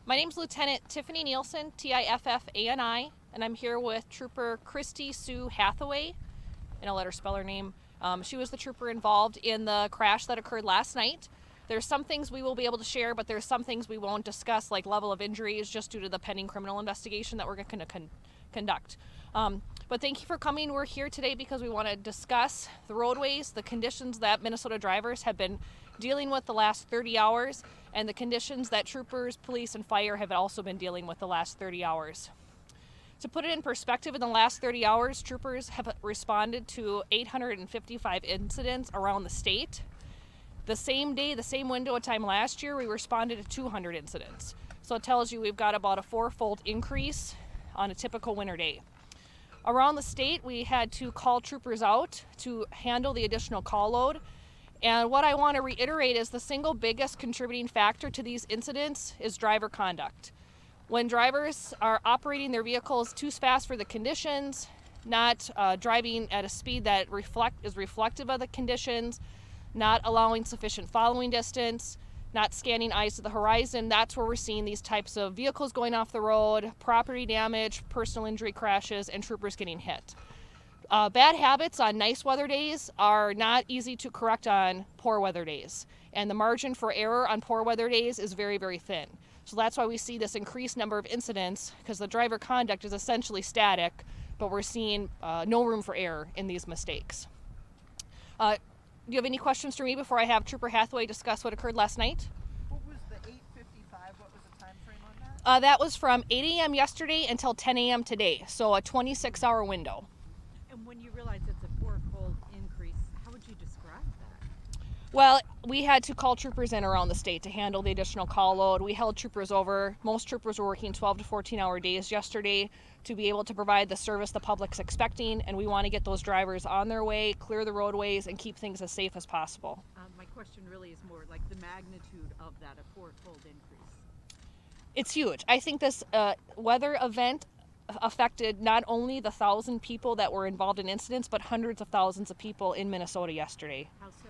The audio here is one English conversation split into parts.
My name's Lieutenant Tiffany Nielsen, Tiffani, and I'm here with Trooper Kristie Sue Hathaway, and I'll let her spell her name. She was the trooper involved in the crash that occurred last night. There's some things we will be able to share, but there's some things we won't discuss, like level of injuries, just due to the pending criminal investigation that we're going to conduct. But thank you for coming. We're here today because we want to discuss the roadways, the conditions that Minnesota drivers have been dealing with the last 30 hours, and the conditions that troopers, police, and fire have also been dealing with the last 30 hours. To put it in perspective, in the last 30 hours, troopers have responded to 855 incidents around the state. The same day, the same window of time last year, we responded to 200 incidents. So it tells you we've got about a fourfold increase on a typical winter day. Around the state, we had to call troopers out to handle the additional call load. And what I want to reiterate is the single biggest contributing factor to these incidents is driver conduct. When drivers are operating their vehicles too fast for the conditions, not driving at a speed that is reflective of the conditions, not allowing sufficient following distance, not scanning eyes to the horizon, that's where we're seeing these types of vehicles going off the road, property damage, personal injury crashes, and troopers getting hit. Bad habits on nice weather days are not easy to correct on poor weather days. And the margin for error on poor weather days is very, very thin. So that's why we see this increased number of incidents, because the driver conduct is essentially static, but we're seeing no room for error in these mistakes. Do you have any questions for me before I have Trooper Hathaway discuss what occurred last night? What was the 8:55? What was the time frame on that? That was from 8 a.m. yesterday until 10 a.m. today, so a 26-hour window. And when you realize it's a fourfold increase, how would you describe that? Well, we had to call troopers in around the state to handle the additional call load. We held troopers over. Most troopers were working 12 to 14-hour days yesterday to be able to provide the service the public's expecting, and we want to get those drivers on their way, clear the roadways, and keep things as safe as possible. My question really is more like the magnitude of that, a fourfold increase. It's huge. I think this weather event affected not only the 1,000 people that were involved in incidents, but hundreds of thousands of people in Minnesota yesterday. How so?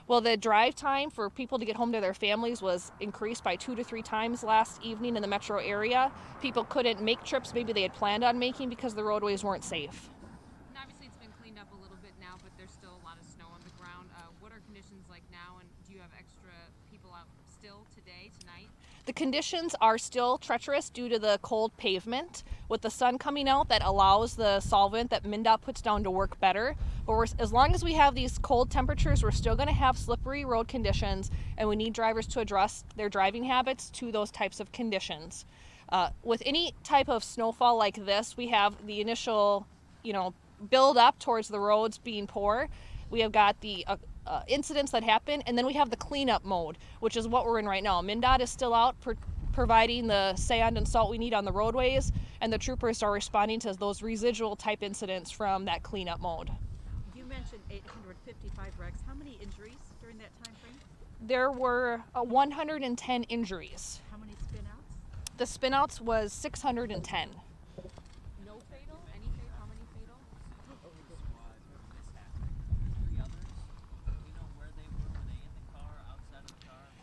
Well, the drive time for people to get home to their families was increased by 2 to 3 times last evening in the metro area. People couldn't make trips maybe they had planned on making because the roadways weren't safe. And obviously it's been cleaned up a little bit now, but there's still a lot of snow on the ground. What are conditions like now, and do you have extra people out still today, tonight? The conditions are still treacherous due to the cold pavement. With the sun coming out, that allows the solvent that MnDOT puts down to work better. But as long as we have these cold temperatures, we're still going to have slippery road conditions, and we need drivers to adjust their driving habits to those types of conditions. With any type of snowfall like this, we have the initial, build up towards the roads being poor. We have got the incidents that happen, and then we have the cleanup mode, which is what we're in right now. MnDOT is still out providing the sand and salt we need on the roadways, and the troopers are responding to those residual type incidents from that cleanup mode. You mentioned 855 wrecks. How many injuries during that time frame? There were 110 injuries. How many spinouts? The spinouts was 610. No fatal? How many fatal?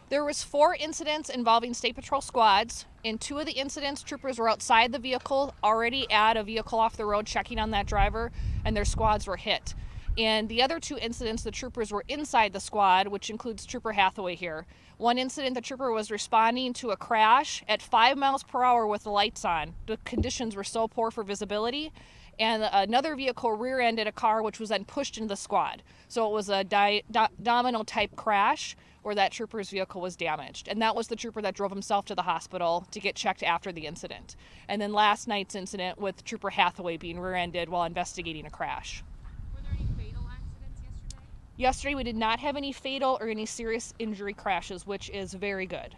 There was 4 incidents involving State Patrol squads. In 2 of the incidents, troopers were outside the vehicle, already at a vehicle off the road, checking on that driver, and their squads were hit. In the other 2 incidents, the troopers were inside the squad, which includes Trooper Hathaway here. One incident, the trooper was responding to a crash at 5 miles per hour with the lights on. The conditions were so poor for visibility. And another vehicle rear-ended a car, which was then pushed into the squad. So it was a domino-type crash where that trooper's vehicle was damaged. And that was the trooper that drove himself to the hospital to get checked after the incident. And then last night's incident with Trooper Hathaway being rear-ended while investigating a crash. Were there any fatal accidents yesterday? Yesterday we did not have any fatal or any serious injury crashes, which is very good.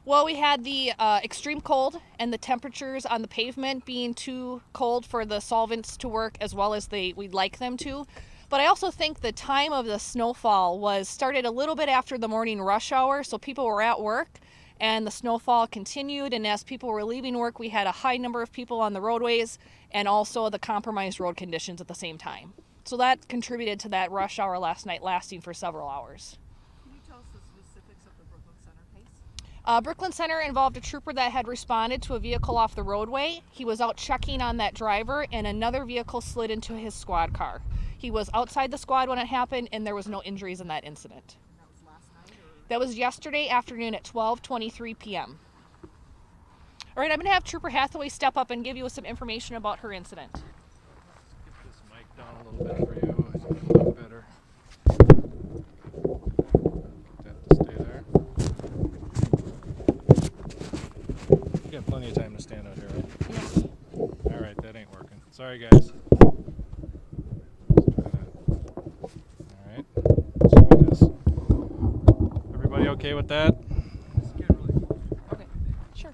Well, we had the extreme cold and the temperatures on the pavement being too cold for the solvents to work as well as we'd like them to. But I also think the time of the snowfall started a little bit after the morning rush hour, so people were at work and the snowfall continued, and as people were leaving work, we had a high number of people on the roadways and also the compromised road conditions at the same time. So that contributed to that rush hour last night lasting for several hours. Can you tell us Brooklyn Center involved a trooper that had responded to a vehicle off the roadway. He was out checking on that driver, and another vehicle slid into his squad car. He was outside the squad when it happened, and there was no injuries in that incident. That was last night, or? That was yesterday afternoon at 12:23 p.m. All right, I'm going to have Trooper Hathaway step up and give you some information about her incident. Get this mic down a little bit for you. It's a little better. That to stay there. You got plenty of time to stand out here, right? Yes. All right, that ain't working. Sorry, guys. All right. Let's do this. Everybody okay with that? Okay. Sure.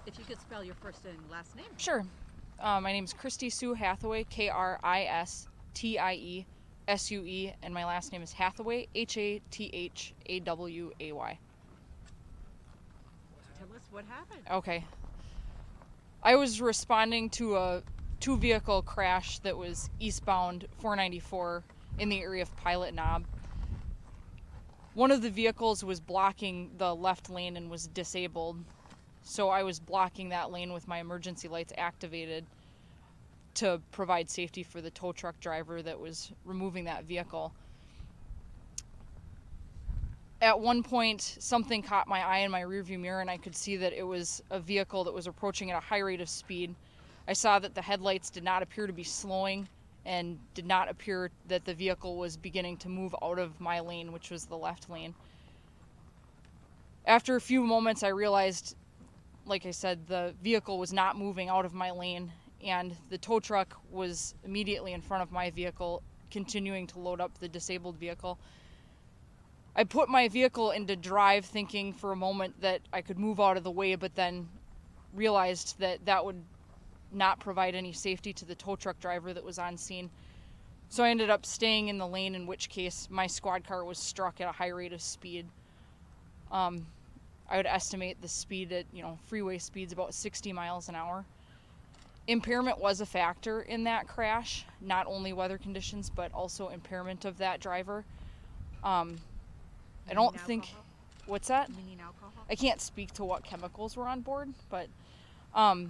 If you could spell your first and last name. Sure. My name is Kristie Sue Hathaway, Kristie Sue, and my last name is Hathaway, Hathaway. Tell us what happened. Okay. I was responding to a two-vehicle crash that was eastbound 494 in the area of Pilot Knob. One of the vehicles was blocking the left lane and was disabled, so I was blocking that lane with my emergency lights activated to provide safety for the tow truck driver that was removing that vehicle. At one point, something caught my eye in my rearview mirror, and I could see that it was a vehicle that was approaching at a high rate of speed. I saw that the headlights did not appear to be slowing and did not appear that the vehicle was beginning to move out of my lane, which was the left lane. After a few moments, I realized, like I said, the vehicle was not moving out of my lane, and the tow truck was immediately in front of my vehicle, continuing to load up the disabled vehicle. I put my vehicle into drive, thinking for a moment that I could move out of the way, but then realized that that would not provide any safety to the tow truck driver that was on scene. So I ended up staying in the lane, in which case my squad car was struck at a high rate of speed. I would estimate the speed at, freeway speeds about 60 miles an hour. Impairment was a factor in that crash, not only weather conditions, but also impairment of that driver. I don't think, Alcohol? what's that? Meaning alcohol? I can't speak to what chemicals were on board, but I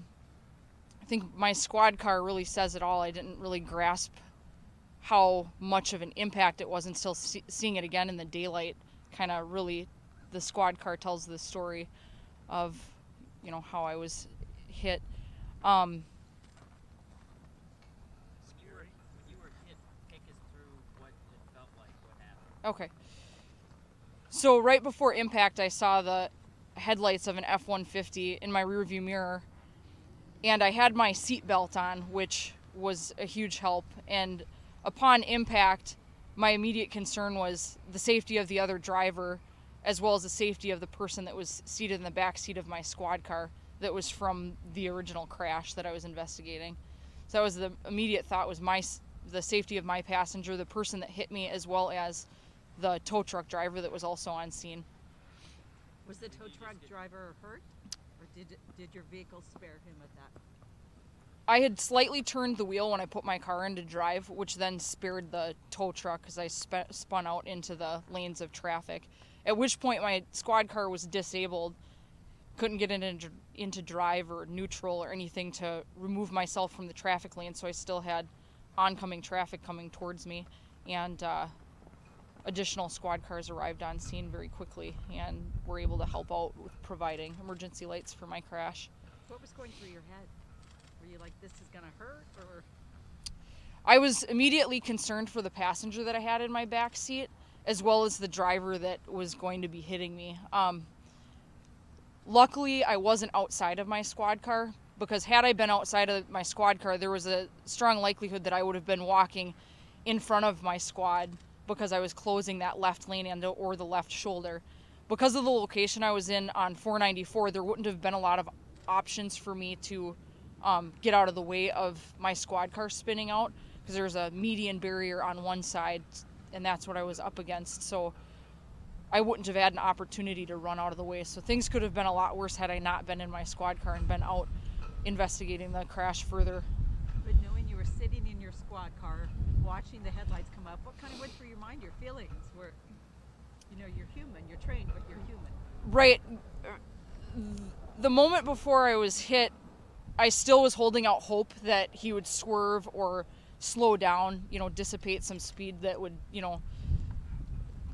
think my squad car really says it all. I didn't really grasp how much of an impact it was until seeing it again in the daylight. Kind of really, the squad car tells the story of, how I was hit. When you were hit, take us through what it felt like, what happened. Okay. So right before impact, I saw the headlights of an F-150 in my rearview mirror, and I had my seatbelt on, which was a huge help. And upon impact, my immediate concern was the safety of the other driver, as well as the safety of the person that was seated in the back seat of my squad car that was from the original crash that I was investigating. So that was the immediate thought, was the safety of my passenger, the person that hit me, as well as the tow truck driver that was also on scene. Was the tow truck driver hurt, or did your vehicle spare him at that? I had slightly turned the wheel when I put my car into drive, which then spared the tow truck because I spun out into the lanes of traffic. At which point my squad car was disabled, couldn't get into drive or neutral or anything to remove myself from the traffic lane, so I still had oncoming traffic coming towards me, and additional squad cars arrived on scene very quickly and were able to help out with providing emergency lights for my crash. What was going through your head? Were you like, this is gonna hurt, or? I was immediately concerned for the passenger that I had in my back seat, as well as the driver that was going to be hitting me. Luckily, I wasn't outside of my squad car, because had I been outside of my squad car, there was a strong likelihood that I would have been walking in front of my squad, because I was closing that left lane or the left shoulder. Because of the location I was in on 494, there wouldn't have been a lot of options for me to get out of the way of my squad car spinning out, because there's a median barrier on one side, and that's what I was up against. So I wouldn't have had an opportunity to run out of the way. So things could have been a lot worse had I not been in my squad car and been out investigating the crash further. But knowing you were sitting in your squad car, watching the headlights come up, what kind of went through your mind, your feelings were? You know, you're human. You're trained, but you're human. Right. The moment before I was hit, I still was holding out hope that he would swerve or slow down, you know, dissipate some speed that would, you know,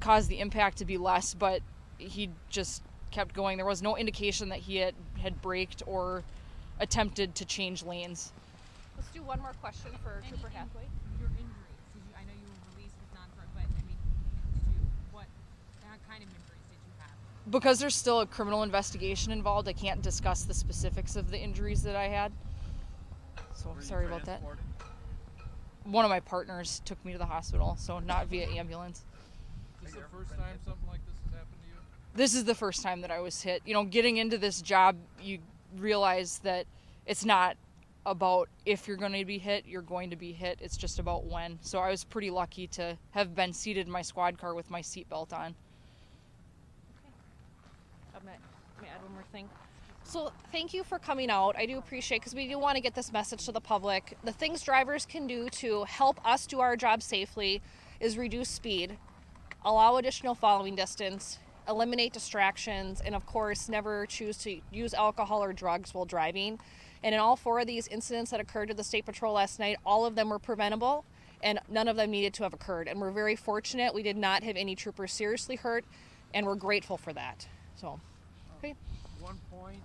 cause the impact to be less, but he just kept going. There was no indication that he had braked or attempted to change lanes. Let's do one more question for Trooper Hathaway. Your injuries. I know you were released with non-threat, but I mean, what kind of injuries did you have? Because there's still a criminal investigation involved, I can't discuss the specifics of the injuries that I had. So sorry about that. One of my partners took me to the hospital, so not via ambulance. Is this the first time something like this has happened to you? This is the first time that I was hit. You know, getting into this job, you realize that it's not about if you're going to be hit, you're going to be hit. It's just about when. So I was pretty lucky to have been seated in my squad car with my seatbelt on. May I add one more thing? So thank you for coming out. I do appreciate, because we do want to get this message to the public. The things drivers can do to help us do our job safely is reduce speed, allow additional following distance, eliminate distractions, and of course never choose to use alcohol or drugs while driving. And in all 4 of these incidents that occurred at the State Patrol last night, all of them were preventable and none of them needed to have occurred. And we're very fortunate we did not have any troopers seriously hurt, and we're grateful for that. So, okay. One point